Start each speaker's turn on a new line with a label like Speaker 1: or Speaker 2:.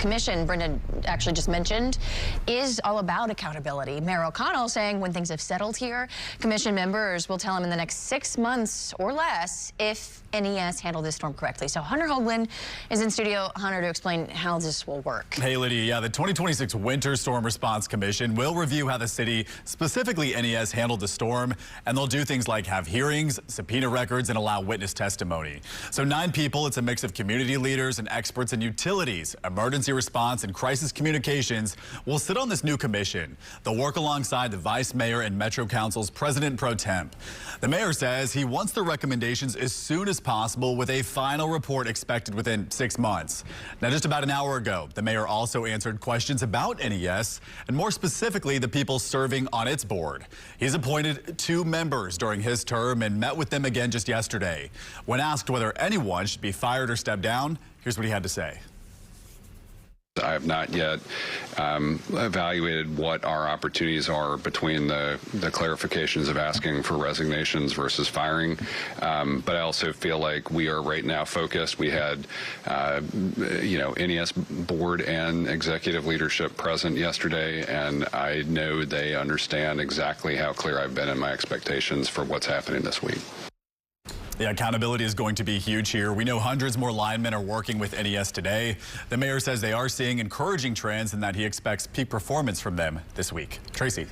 Speaker 1: Commission, Brenda actually just mentioned, is all about accountability. Mayor O'Connell saying when things have settled here, commission members will tell him in the next 6 months or less if NES handled this storm correctly. So Hunter Hoagland is in studio. Hunter, to explain how this will work.
Speaker 2: Hey, Lydia. Yeah, the 2026 Winter Storm Response Commission will review how the city, specifically NES, handled the storm, and they'll do things like have hearings, subpoena records, and allow witness testimony. So 9 people, it's a mix of community leaders and experts in utilities, emergency response, and crisis communications, will sit on this new commission. They'll work alongside the vice mayor and Metro Council's president pro temp. The mayor says he wants the recommendations as soon as possible, with a final report expected within 6 months. Now, just about an hour ago, the mayor also answered questions about NES, and more specifically, the people serving on its board. He's appointed 2 members during his term and met with them again just yesterday. When asked whether anyone should be fired or step down, here's what he had to say.
Speaker 3: I have not yet evaluated what our opportunities are between the clarifications of asking for resignations versus firing. But I also feel like we are right now focused. We had, NES board and executive leadership present yesterday, and I know they understand exactly how clear I've been in my expectations for what's happening this week.
Speaker 2: Yeah, accountability is going to be huge here. We know hundreds more linemen are working with NES today. The mayor says they are seeing encouraging trends and that he expects peak performance from them this week. Tracy.